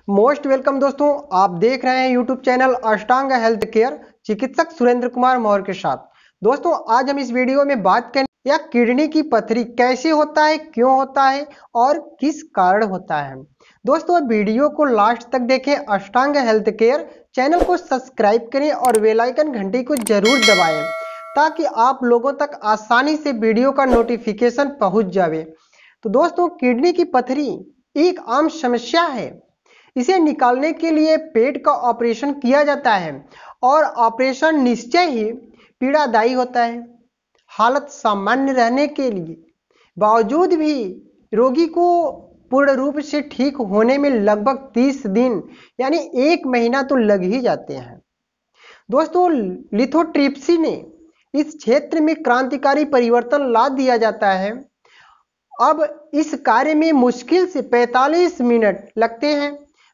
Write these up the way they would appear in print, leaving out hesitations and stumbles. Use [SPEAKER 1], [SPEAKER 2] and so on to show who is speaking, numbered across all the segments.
[SPEAKER 1] Most welcome दोस्तों, आप देख रहे हैं यूट्यूब चैनल अष्टांग हेल्थ केयर चिकित्सक सुरेंद्र कुमार मौर्य के साथ। दोस्तों आज हम इस वीडियो में बात करें या किडनी की पथरी कैसे होता है, क्यों होता है और किस कारण होता है। दोस्तों वीडियो को लास्ट तक देखें, अष्टांग हेल्थ केयर चैनल को सब्सक्राइब करें और बेल आइकन घंटी को जरूर दबाएं ताकि आप लोगों तक आसानी से वीडियो का नोटिफिकेशन पहुंच जाए। तो दोस्तों किडनी की पथरी एक आम समस्या है। इसे निकालने के लिए पेट का ऑपरेशन किया जाता है और ऑपरेशन निश्चय ही पीड़ादायी होता है। हालत सामान्य रहने के लिए बावजूद भी रोगी को पूर्ण रूप से ठीक होने में लगभग 30 दिन यानी 1 महीना तो लग ही जाते हैं। दोस्तों लिथोट्रिप्सी ने इस क्षेत्र में क्रांतिकारी परिवर्तन ला दिया जाता है। अब इस कार्य में मुश्किल से 45 मिनट लगते हैं।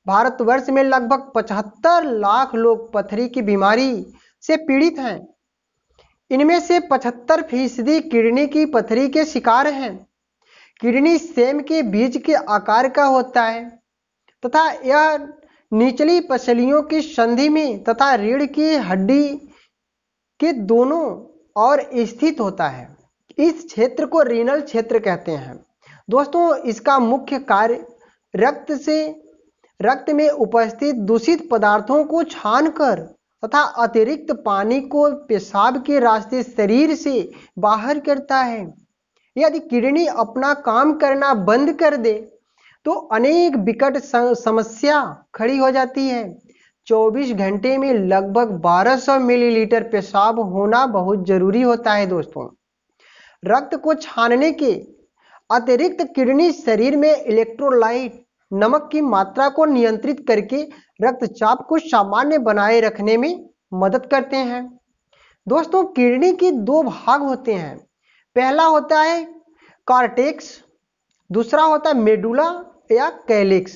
[SPEAKER 1] भारतवर्ष में लगभग 75 लाख लोग पथरी की बीमारी से पीड़ित हैं। इनमें से 75% किडनी की पथरी के शिकार हैं। किडनी सेम के बीज के आकार का होता है तथा यह निचली पसलियों की संधि में तथा रीढ़ की हड्डी के दोनों ओर स्थित होता है। इस क्षेत्र को रीनल क्षेत्र कहते हैं। दोस्तों इसका मुख्य कार्य रक्त में उपस्थित दूषित पदार्थों को छानकर तथा अतिरिक्त पानी को पेशाब के रास्ते शरीर से बाहर करता है। यदि किडनी अपना काम करना बंद कर दे तो अनेक विकट समस्या खड़ी हो जाती है। 24 घंटे में लगभग 1200 मिलीलीटर पेशाब होना बहुत जरूरी होता है। दोस्तों रक्त को छानने के अतिरिक्त किडनी शरीर में इलेक्ट्रोलाइट नमक की मात्रा को नियंत्रित करके रक्तचाप को सामान्य बनाए रखने में मदद करते हैं। दोस्तों किडनी के 2 भाग होते हैं। पहला होता है कॉर्टेक्स, दूसरा होता है मेडुला या कैलिक्स।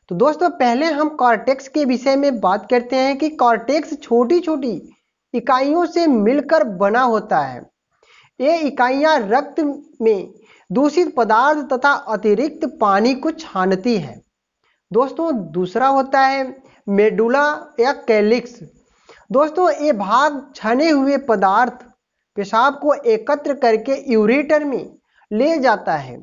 [SPEAKER 1] तो दोस्तों पहले हम कॉर्टेक्स के विषय में बात करते हैं कि कॉर्टेक्स छोटी छोटी इकाइयों से मिलकर बना होता है। ये इकाइयां रक्त में दूषित पदार्थ तथा अतिरिक्त पानी को छानती है। दोस्तों दूसरा होता है मेडुला या कैलिक्स। दोस्तों ये भाग छने हुए पदार्थ पेशाब को एकत्र करके यूरेटर में ले जाता है।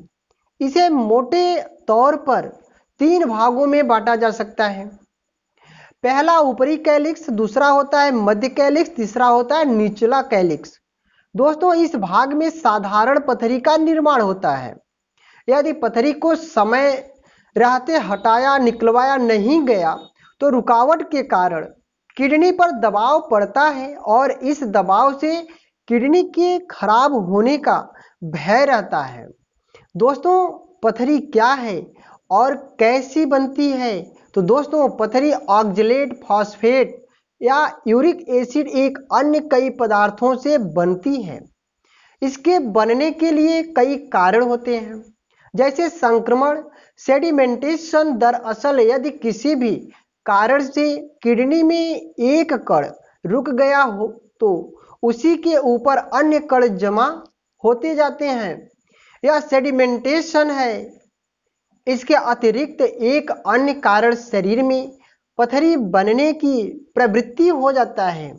[SPEAKER 1] इसे मोटे तौर पर 3 भागों में बांटा जा सकता है। पहला ऊपरी कैलिक्स, दूसरा होता है मध्य कैलिक्स, तीसरा होता है निचला कैलिक्स। दोस्तों इस भाग में साधारण पथरी का निर्माण होता है। यदि पथरी को समय रहते हटाया निकलवाया नहीं गया तो रुकावट के कारण किडनी पर दबाव पड़ता है और इस दबाव से किडनी के खराब होने का भय रहता है। दोस्तों पथरी क्या है और कैसी बनती है? तो दोस्तों पथरी ऑक्जेलेट फॉस्फेट या यूरिक एसिड एक अन्य कई पदार्थों से बनती है। इसके बनने के लिए कई कारण होते हैं जैसे संक्रमण, सेडिमेंटेशन। दरअसल यदि किसी भी कारण से किडनी में एक कण रुक गया हो तो उसी के ऊपर अन्य कण जमा होते जाते हैं, यह सेडिमेंटेशन है। इसके अतिरिक्त एक अन्य कारण शरीर में पथरी बनने की प्रवृत्ति हो जाता है।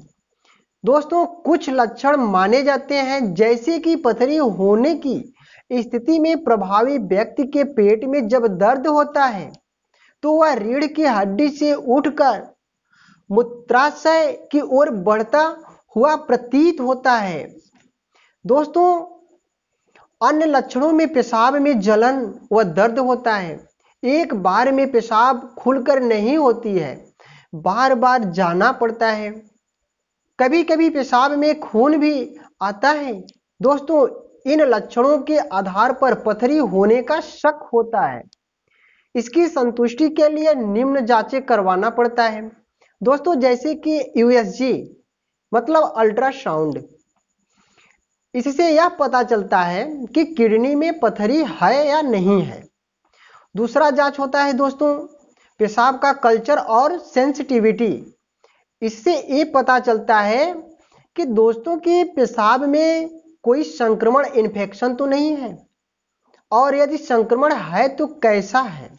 [SPEAKER 1] दोस्तों कुछ लक्षण माने जाते हैं जैसे कि पथरी होने की स्थिति में प्रभावी व्यक्ति के पेट में जब दर्द होता है तो वह रीढ़ की हड्डी से उठकर मूत्राशय की ओर बढ़ता हुआ प्रतीत होता है। दोस्तों अन्य लक्षणों में पेशाब में जलन व दर्द होता है। एक बार में पेशाब खुलकर नहीं होती है, बार बार जाना पड़ता है। कभी कभी पेशाब में खून भी आता है। दोस्तों इन लक्षणों के आधार पर पथरी होने का शक होता है। इसकी संतुष्टि के लिए निम्न जांचें करवाना पड़ता है। दोस्तों जैसे कि यूएसजी मतलब अल्ट्रासाउंड। इससे यह पता चलता है कि किडनी में पथरी है या नहीं है। दूसरा जांच होता है दोस्तों पेशाब का कल्चर और सेंसिटिविटी। इससे ये पता चलता है कि दोस्तों के पेशाब में कोई संक्रमण इन्फेक्शन तो नहीं है और यदि संक्रमण है तो कैसा है।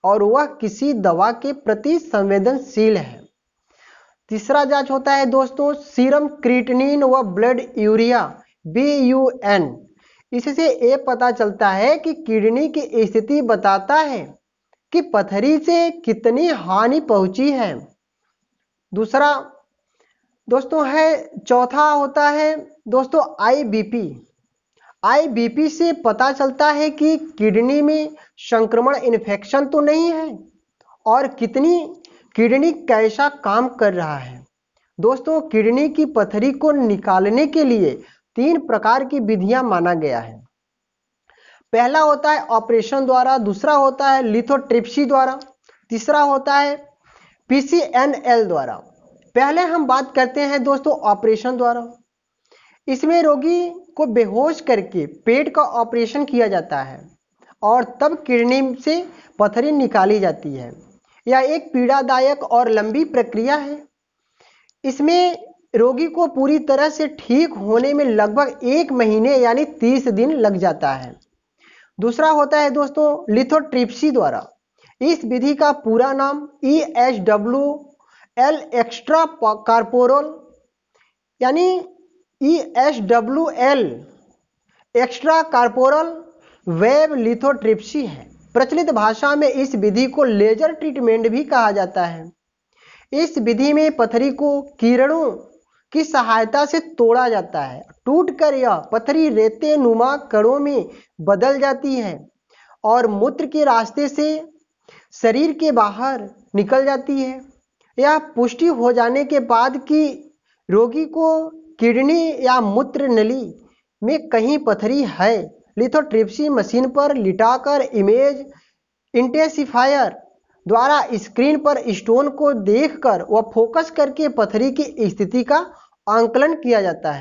[SPEAKER 1] और वह किसी दवा के प्रति संवेदनशील है। तीसरा जांच होता है दोस्तों सीरम क्रिएटिनिन व ब्लड यूरिया BUN। इससे ये पता चलता है कि किडनी की स्थिति बताता है कि पथरी से कितनी हानि पहुंची है। दूसरा दोस्तों है, चौथा होता है दोस्तों IBP से पता चलता है कि किडनी में संक्रमण इन्फेक्शन तो नहीं है और किडनी कैसा काम कर रहा है। दोस्तों किडनी की पथरी को निकालने के लिए 3 प्रकार की विधियां माना गया है। पहला होता है ऑपरेशन द्वारा, दूसरा होता है लिथोट्रिप्सी द्वारा, तीसरा होता है PCNL द्वारा। पहले हम बात करते हैं दोस्तों ऑपरेशन द्वारा। इसमें रोगी को बेहोश करके पेट का ऑपरेशन किया जाता है और तब किडनी से पथरी निकाली जाती है। यह एक पीड़ादायक और लंबी प्रक्रिया है। इसमें रोगी को पूरी तरह से ठीक होने में लगभग 1 महीने यानी 30 दिन लग जाता है। दूसरा होता है दोस्तों लिथोट्रिप्सी द्वारा। इस विधि का पूरा नाम ESWL एक्स्ट्रा कार्पोरल यानी ESWL extra corporeal wave lithotripsy है। प्रचलित भाषा में इस विधि को लेजर ट्रीटमेंट भी कहा जाता है। इस विधि में पथरी को किरणों की सहायता से तोड़ा जाता है। टूटकर यह पथरी रेते नुमा कणों में बदल जाती है और मूत्र के रास्ते से शरीर के बाहर निकल जाती है। यह पुष्टि हो जाने के बाद कि रोगी को किडनी या मूत्र नली में कहीं पथरी है, लिथोट्रिप्सी मशीन पर लिटाकर इमेज इंटेंसिफायर द्वारा स्क्रीन पर स्टोन को देखकर व फोकस करके पथरी की स्थिति का आंकलन किया जाता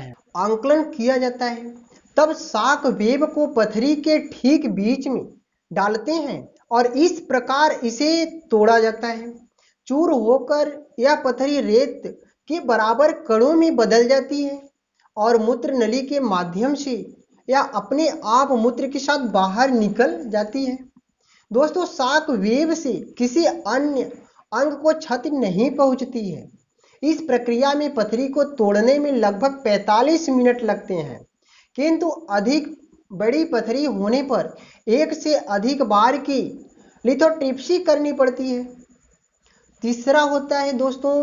[SPEAKER 1] है। तब शॉक वेव को पथरी के ठीक बीच में डालते हैं और इस प्रकार इसे तोड़ा जाता है। चूर होकर यह पथरी रेत के बराबर कणों में बदल जाती है और मूत्र नली के माध्यम से या अपने आप मूत्र के साथ बाहर निकल जाती है। दोस्तों शॉक वेव से किसी अन्य अंग को क्षति नहीं पहुंचती है। इस प्रक्रिया में पथरी को तोड़ने में लगभग 45 मिनट लगते हैं, किंतु अधिक बड़ी पथरी होने पर 1 से अधिक बार की लिथोट्रिप्सी करनी पड़ती है। तीसरा होता है दोस्तों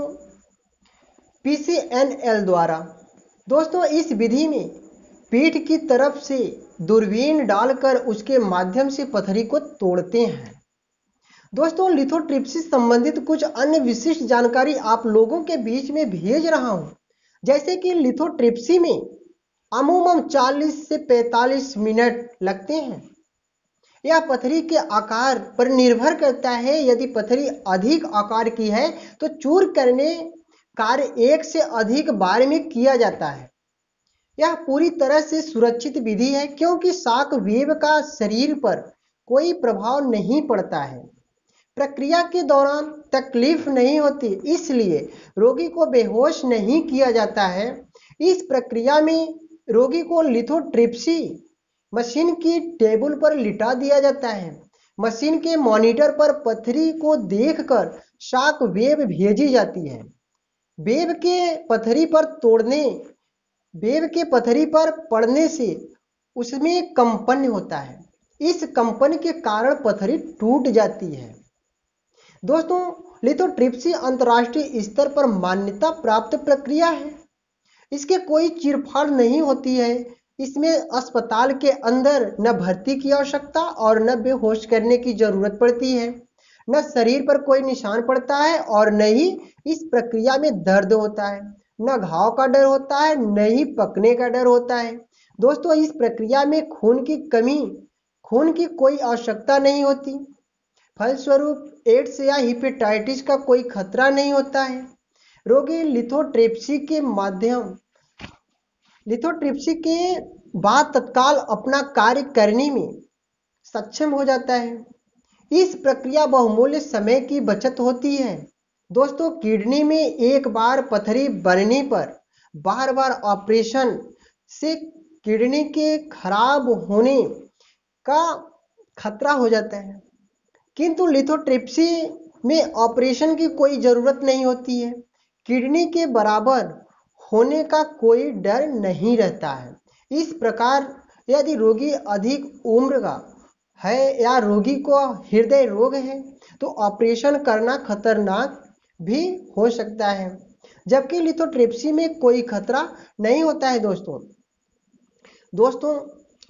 [SPEAKER 1] PCNL द्वारा। दोस्तों इस विधि में पीठ की तरफ से दूरबीन डालकर उसके माध्यम से पथरी को तोड़ते हैं। दोस्तों लिथोट्रिप्सी संबंधित कुछ अन्य विशिष्ट जानकारी आप लोगों के बीच में भेज रहा हूं, जैसे कि लिथोट्रिप्सी में अमूमन 40 से 45 मिनट लगते हैं। यह पथरी के आकार पर निर्भर करता है। यदि पथरी अधिक आकार की है तो चूर करने कार्य 1 से अधिक बार में किया जाता है। यह पूरी तरह से सुरक्षित विधि है क्योंकि शॉक वेव का शरीर पर कोई प्रभाव नहीं पड़ता है। प्रक्रिया के दौरान तकलीफ नहीं होती, इसलिए रोगी को बेहोश नहीं किया जाता है। इस प्रक्रिया में रोगी को लिथोट्रिप्सी मशीन की टेबल पर लिटा दिया जाता है। मशीन के मॉनिटर पर पथरी को देखकर शॉक वेव भेजी जाती है। वेव के पथरी पर पड़ने से उसमें कंपन होता है। इस कंपन के कारण पथरी टूट जाती है। दोस्तों लिथोट्रिप्सी अंतर्राष्ट्रीय स्तर पर मान्यता प्राप्त प्रक्रिया है। इसके कोई चीरफाड़ नहीं होती है। इसमें अस्पताल के अंदर न भर्ती की आवश्यकता और न बेहोश करने की जरूरत पड़ती है, न शरीर पर कोई निशान पड़ता है और न ही इस प्रक्रिया में दर्द होता है, न घाव का डर होता है, न ही पकने का डर होता है। दोस्तों इस प्रक्रिया में खून की कोई आवश्यकता नहीं होती। फलस्वरूप एड्स या हेपेटाइटिस का कोई खतरा नहीं होता है। रोगी लिथोट्रिप्सी के बाद तत्काल अपना कार्य करने में सक्षम हो जाता है। इस प्रक्रिया बहुमूल्य समय की बचत होती है। दोस्तों किडनी में एक बार पथरी बनने पर बार बार ऑपरेशन से किडनी के खराब होने का खतरा हो जाता है। किंतु लिथोट्रिप्सी में ऑपरेशन की कोई ज़रूरत नहीं होती है। किडनी के बराबर होने का कोई डर नहीं रहता है। इस प्रकार यदि रोगी अधिक उम्र का है या रोगी को हृदय रोग है तो ऑपरेशन करना खतरनाक भी हो सकता है, जबकि लिथोट्रिप्सी में कोई खतरा नहीं होता है। दोस्तों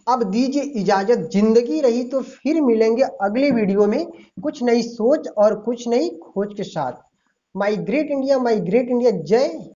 [SPEAKER 1] अब दीजिए इजाजत, जिंदगी रही तो फिर मिलेंगे अगले वीडियो में कुछ नई सोच और कुछ नई खोज के साथ। माई ग्रेट इंडिया, जय